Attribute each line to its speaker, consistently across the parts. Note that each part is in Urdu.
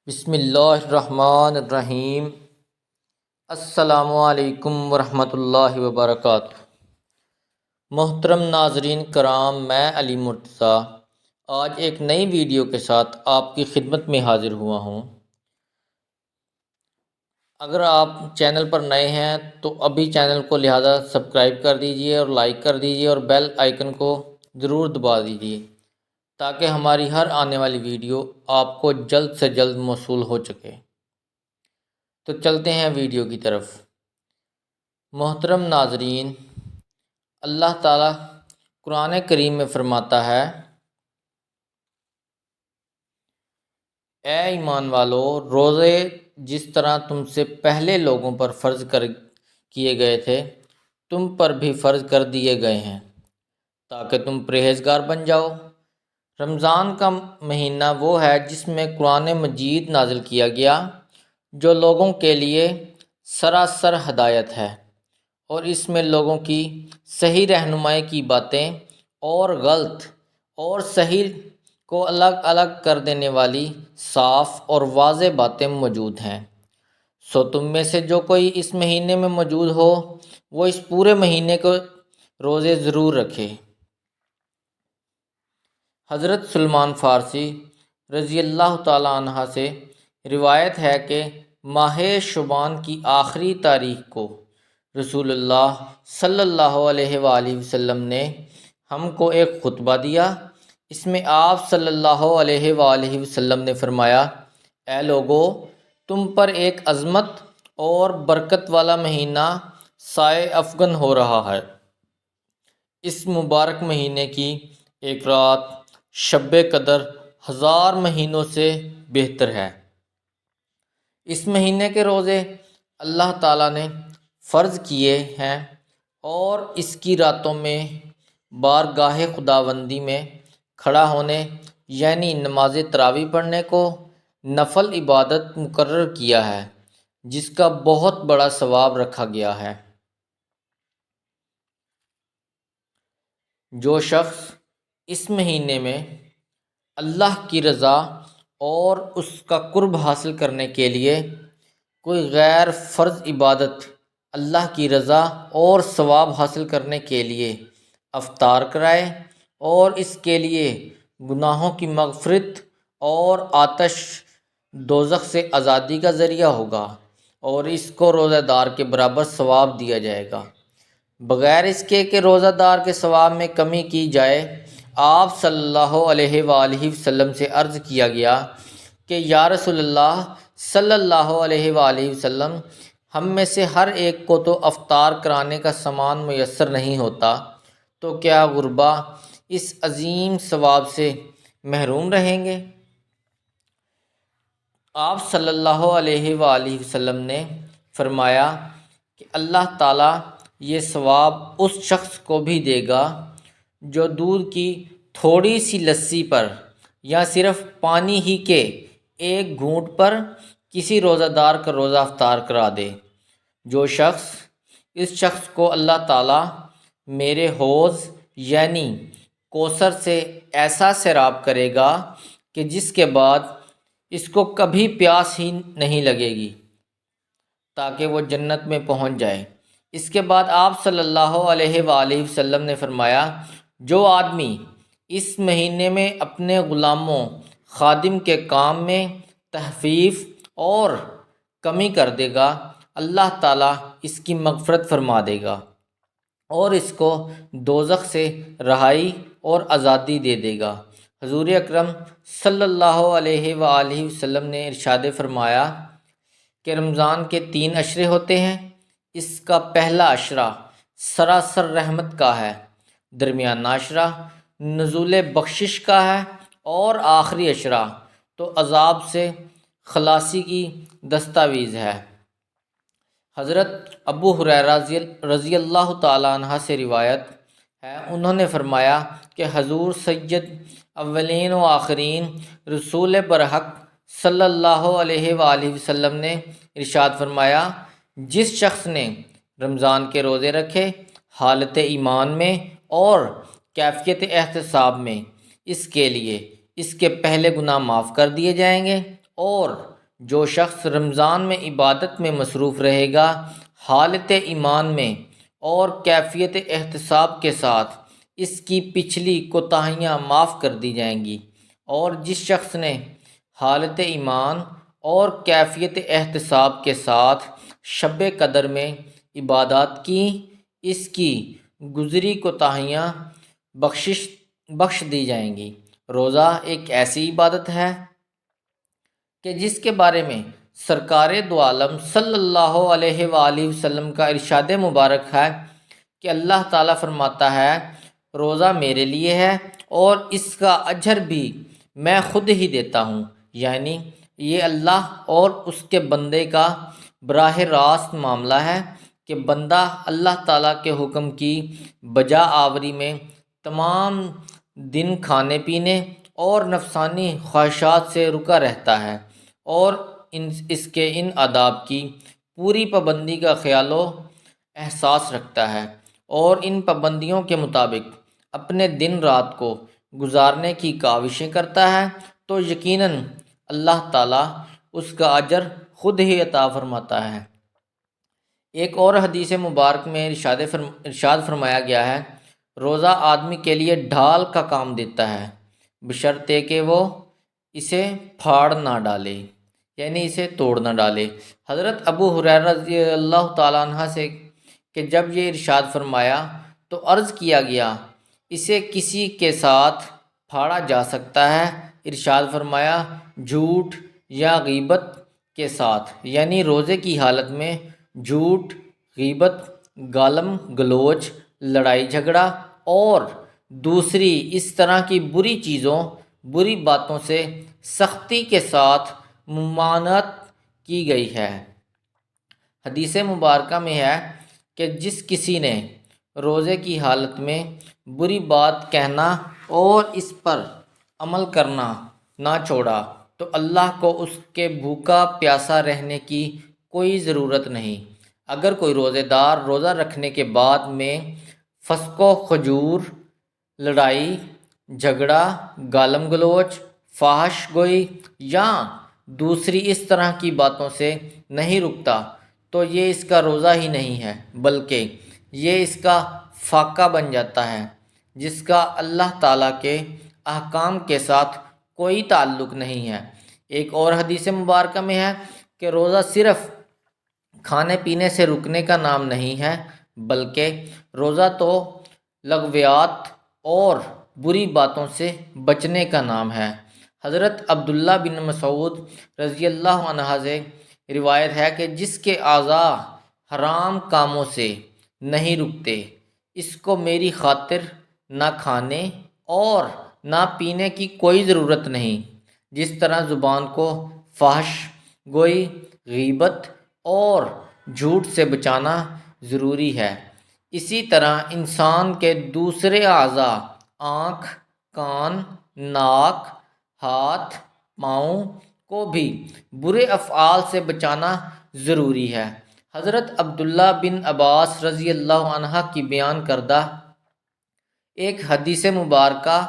Speaker 1: بسم اللہ الرحمن الرحیم۔ السلام علیکم ورحمۃ اللہ وبرکاتہ۔ محترم ناظرین کرام، میں علی مرتضیٰ آج ایک نئی ویڈیو کے ساتھ آپ کی خدمت میں حاضر ہوا ہوں۔ اگر آپ چینل پر نئے ہیں تو ابھی چینل کو لہذا سبسکرائب کر دیجئے اور لائک کر دیجئے اور بیل آئیکن کو ضرور دبا دیجئے تاکہ ہماری ہر آنے والی ویڈیو آپ کو جلد سے جلد موصول ہو سکے۔ تو چلتے ہیں ویڈیو کی طرف۔ محترم ناظرین، اللہ تعالیٰ قرآن کریم میں فرماتا ہے، اے ایمان والو، روزے جس طرح تم سے پہلے لوگوں پر فرض کیے گئے تھے تم پر بھی فرض کر دیے گئے ہیں تاکہ تم پرہیزگار بن جاؤ۔ رمضان کا مہینہ وہ ہے جس میں قرآن مجید نازل کیا گیا، جو لوگوں کے لیے سراسر ہدایت ہے، اور اس میں لوگوں کی صحیح رہنمائی کی باتیں اور غلط اور صحیح کو الگ الگ کر دینے والی صاف اور واضح باتیں موجود ہیں۔ سو تم میں سے جو کوئی اس مہینے میں موجود ہو وہ اس پورے مہینے کو روزے ضرور رکھے۔ حضرت سلمان فارسی رضی اللہ تعالیٰ عنہ سے روایت ہے کہ ماہ شعبان کی آخری تاریخ کو رسول اللہ صلی اللہ علیہ وآلہ وسلم نے ہم کو ایک خطبہ دیا۔ اس میں آپ صلی اللہ علیہ وآلہ وسلم نے فرمایا، اے لوگو، تم پر ایک عظمت اور برکت والا مہینہ سائے افغن ہو رہا ہے۔ اس مبارک مہینے کی ایک رات شب قدر 1000 مہینوں سے بہتر ہے۔ اس مہینے کے روزے اللہ تعالیٰ نے فرض کیے ہیں اور اس کی راتوں میں بارگاہ خداوندی میں کھڑا ہونے یعنی نماز تراویح پڑھنے کو نفل عبادت مقرر کیا ہے، جس کا بہت بڑا ثواب رکھا گیا ہے۔ جو شخص اس مہینے میں اللہ کی رضا اور اس کا قرب حاصل کرنے کے لیے کوئی غیر فرض عبادت اللہ کی رضا اور ثواب حاصل کرنے کے لیے افطار کرائے اور اس کے لیے گناہوں کی مغفرت اور آتش دوزخ سے آزادی کا ذریعہ ہوگا، اور اس کو روزہ دار کے برابر ثواب دیا جائے گا، بغیر اس کے کہ روزہ دار کے ثواب میں کمی کی جائے۔ آپ صلی اللہ علیہ وآلہ وسلم سے عرض کیا گیا کہ یا رسول اللہ صلی اللہ علیہ وآلہ وسلم، ہم میں سے ہر ایک کو تو افطار کرانے کا سامان میسر نہیں ہوتا، تو کیا غربا اس عظیم ثواب سے محروم رہیں گے؟ آپ صلی اللہ علیہ وآلہ وسلم نے فرمایا کہ اللہ تعالیٰ یہ ثواب اس شخص کو بھی دے گا جو دودھ کی تھوڑی سی لسی پر یا صرف پانی ہی کے ایک گھونٹ پر کسی روزہ دار کا روزہ افطار کرا دے۔ اس شخص کو اللہ تعالیٰ میرے حوض یعنی کوثر سے ایسا سیراب کرے گا کہ جس کے بعد اس کو کبھی پیاس ہی نہیں لگے گی تاکہ وہ جنت میں پہنچ جائے۔ اس کے بعد آپ صلی اللہ علیہ وآلہ وسلم نے فرمایا، جو آدمی اس مہینے میں اپنے غلاموں خادم کے کام میں تخفیف اور کمی کر دے گا، اللہ تعالیٰ اس کی مغفرت فرما دے گا اور اس کو دوزخ سے رہائی اور آزادی دے دے گا۔ حضور اکرم صلی اللہ علیہ وآلہ وسلم نے ارشاد فرمایا کہ رمضان کے 3 عشرے ہوتے ہیں۔ اس کا پہلا عشرہ سراسر رحمت کا ہے، درمیانہ عشرہ نزول بخشش کا ہے، اور آخری عشرہ تو عذاب سے خلاصی کی دستاویز ہے۔ حضرت ابو ہریرہ رضی اللہ تعالیٰ عنہ سے روایت ہے، انہوں نے فرمایا کہ حضور سید اولین و آخرین رسول برحق صلی اللہ علیہ وآلہ وسلم نے ارشاد فرمایا، جس شخص نے رمضان کے روزے رکھے حالت ایمان میں اور کیفیت احتساب میں، اس کے لیے اس کے پہلے گناہ معاف کر دیے جائیں گے اور جو شخص رمضان میں عبادت میں مصروف رہے گا حالت ایمان میں اور کیفیت احتساب کے ساتھ، اس کی پچھلی کوتاہیاں معاف کر دی جائیں گی۔ اور جس شخص نے حالت ایمان اور کیفیت احتساب کے ساتھ شب قدر میں عبادات کی، اس کی گزری کوتاہیاں بخش دی جائیں گی۔ روزہ ایک ایسی عبادت ہے کہ جس کے بارے میں سرکار دو عالم صلی اللہ علیہ وآلہ وسلم کا ارشاد مبارک ہے کہ اللہ تعالیٰ فرماتا ہے، روزہ میرے لیے ہے اور اس کا اجر بھی میں خود ہی دیتا ہوں۔ یعنی یہ اللہ اور اس کے بندے کا براہ راست معاملہ ہے کہ بندہ اللہ تعالیٰ کے حکم کی بجا آوری میں تمام دن کھانے پینے اور نفسانی خواہشات سے رکا رہتا ہے اور اس کے ان آداب کی پوری پابندی کا خیال و احساس رکھتا ہے اور ان پابندیوں کے مطابق اپنے دن رات کو گزارنے کی کاوشیں کرتا ہے، تو یقیناً اللہ تعالیٰ اس کا اجر خود ہی عطا فرماتا ہے۔ ایک اور حدیث مبارک میں ارشاد فرمایا گیا ہے، روزہ آدمی کے لیے ڈھال کا کام دیتا ہے بشرطے کہ وہ اسے پھاڑ نہ ڈالے، یعنی اسے توڑ نہ ڈالے۔ حضرت ابو ہریرہ رضی اللہ تعالیٰ عنہ سے کہ جب یہ ارشاد فرمایا تو عرض کیا گیا، اسے کسی کے ساتھ پھاڑا جا سکتا ہے؟ ارشاد فرمایا، جھوٹ یا غیبت کے ساتھ، یعنی روزے کی حالت میں جھوٹ، غیبت، گالم گلوچ، لڑائی جھگڑا اور دوسری اس طرح کی بری باتوں سے سختی کے ساتھ ممانعت کی گئی ہے۔ حدیث مبارکہ میں ہے کہ جس کسی نے روزے کی حالت میں بری بات کہنا اور اس پر عمل کرنا نہ چھوڑا تو اللہ کو اس کے بھوکا پیاسا رہنے کی کوئی ضرورت نہیں۔ اگر کوئی روزے دار روزہ رکھنے کے بعد میں فسق و فجور، لڑائی جھگڑا، گالم گلوچ، فحش گوئی یا دوسری اس طرح کی باتوں سے نہیں رکتا تو یہ اس کا روزہ ہی نہیں ہے، بلکہ یہ اس کا فاقہ بن جاتا ہے جس کا اللہ تعالیٰ کے احکام کے ساتھ کوئی تعلق نہیں ہے۔ ایک اور حدیث مبارکہ میں ہے کہ روزہ صرف کھانے پینے سے رکنے کا نام نہیں ہے، بلکہ روزہ تو لغویات اور بری باتوں سے بچنے کا نام ہے۔ حضرت عبداللہ بن مسعود رضی اللہ عنہ سے روایت ہے کہ جس کے اعضاء حرام کاموں سے نہیں رکتے، اس کو میری خاطر نہ کھانے اور نہ پینے کی کوئی ضرورت نہیں۔ جس طرح زبان کو فحش گوئی، غیبت اور جھوٹ سے بچانا ضروری ہے، اسی طرح انسان کے دوسرے اعضاء آنکھ، کان، ناک، ہاتھ، پاؤں کو بھی برے افعال سے بچانا ضروری ہے۔ حضرت عبداللہ بن عباس رضی اللہ عنہ کی بیان کردہ ایک حدیث مبارکہ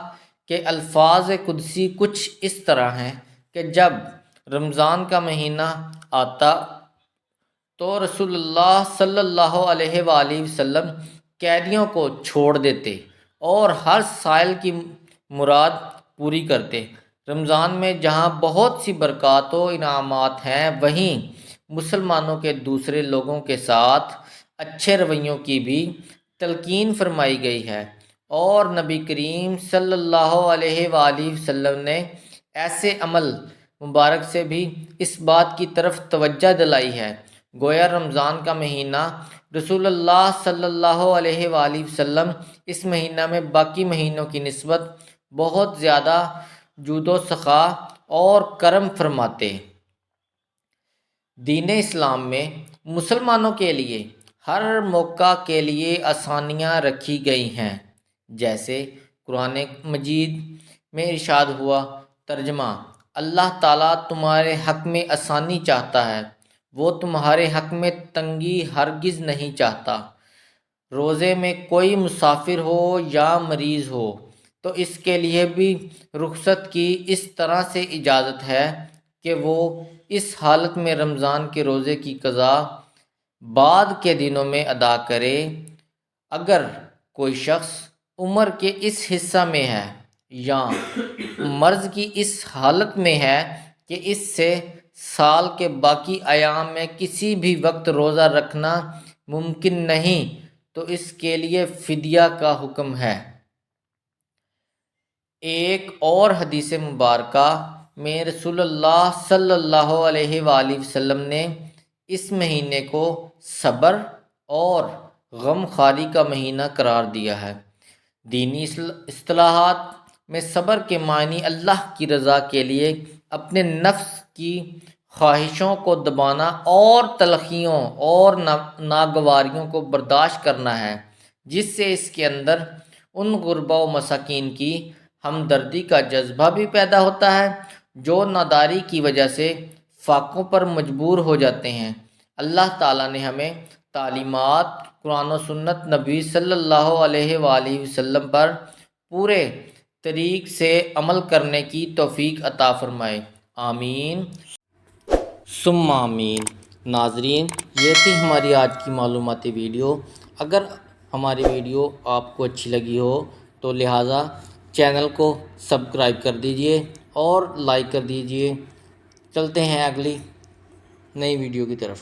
Speaker 1: کے الفاظ قدسی کچھ اس طرح ہیں کہ جب رمضان کا مہینہ آتا تو رسول اللہ صلی اللہ علیہ وآلہ وسلم قیدیوں کو چھوڑ دیتے اور ہر سائل کی مراد پوری کرتے۔ رمضان میں جہاں بہت سی برکات و انعامات ہیں، وہیں مسلمانوں کے دوسرے لوگوں کے ساتھ اچھے رویوں کی بھی تلقین فرمائی گئی ہے، اور نبی کریم صلی اللہ علیہ وآلہ وسلم نے ایسے عمل مبارک سے بھی اس بات کی طرف توجہ دلائی ہے۔ گویا رمضان کا مہینہ رسول اللہ صلی اللہ علیہ وآلہ وسلم اس مہینہ میں باقی مہینوں کی نسبت بہت زیادہ جود و سخا اور کرم فرماتے۔ دین اسلام میں مسلمانوں کے لیے ہر موقع کے لیے آسانیاں رکھی گئی ہیں، جیسے قرآن مجید میں ارشاد ہوا، ترجمہ: اللہ تعالیٰ تمہارے حق میں آسانی چاہتا ہے، وہ تمہارے حق میں تنگی ہرگز نہیں چاہتا۔ روزے میں کوئی مسافر ہو یا مریض ہو تو اس کے لیے بھی رخصت کی اس طرح سے اجازت ہے کہ وہ اس حالت میں رمضان کے روزے کی قضا بعد کے دنوں میں ادا کرے۔ اگر کوئی شخص عمر کے اس حصہ میں ہے یا مرض کی اس حالت میں ہے کہ اس سے سال کے باقی ایام میں کسی بھی وقت روزہ رکھنا ممکن نہیں تو اس کے لیے فدیہ کا حکم ہے۔ ایک اور حدیث مبارکہ میں رسول اللہ صلی اللہ علیہ وآلہ وسلم نے اس مہینے کو صبر اور غم خواری کا مہینہ قرار دیا ہے۔ دینی اصطلاحات میں صبر کے معنی اللہ کی رضا کے لیے اپنے نفس کی خواہشوں کو دبانا اور تلخیوں اور ناگواریوں کو برداشت کرنا ہے، جس سے اس کے اندر ان غربا و مساکین کی ہمدردی کا جذبہ بھی پیدا ہوتا ہے جو ناداری کی وجہ سے فاقوں پر مجبور ہو جاتے ہیں۔ اللہ تعالیٰ نے ہمیں تعلیمات قرآن و سنت نبی صلی اللہ علیہ وآلہ وسلم پر پورے طریق سے عمل کرنے کی توفیق عطا فرمائے، آمین ثم آمین۔ ناظرین، یہ تھی ہماری آج کی معلوماتی ویڈیو۔ اگر ہماری ویڈیو آپ کو اچھی لگی ہو تو لہٰذا چینل کو سبسکرائب کر دیجئے اور لائک کر دیجئے۔ چلتے ہیں اگلی نئی ویڈیو کی طرف۔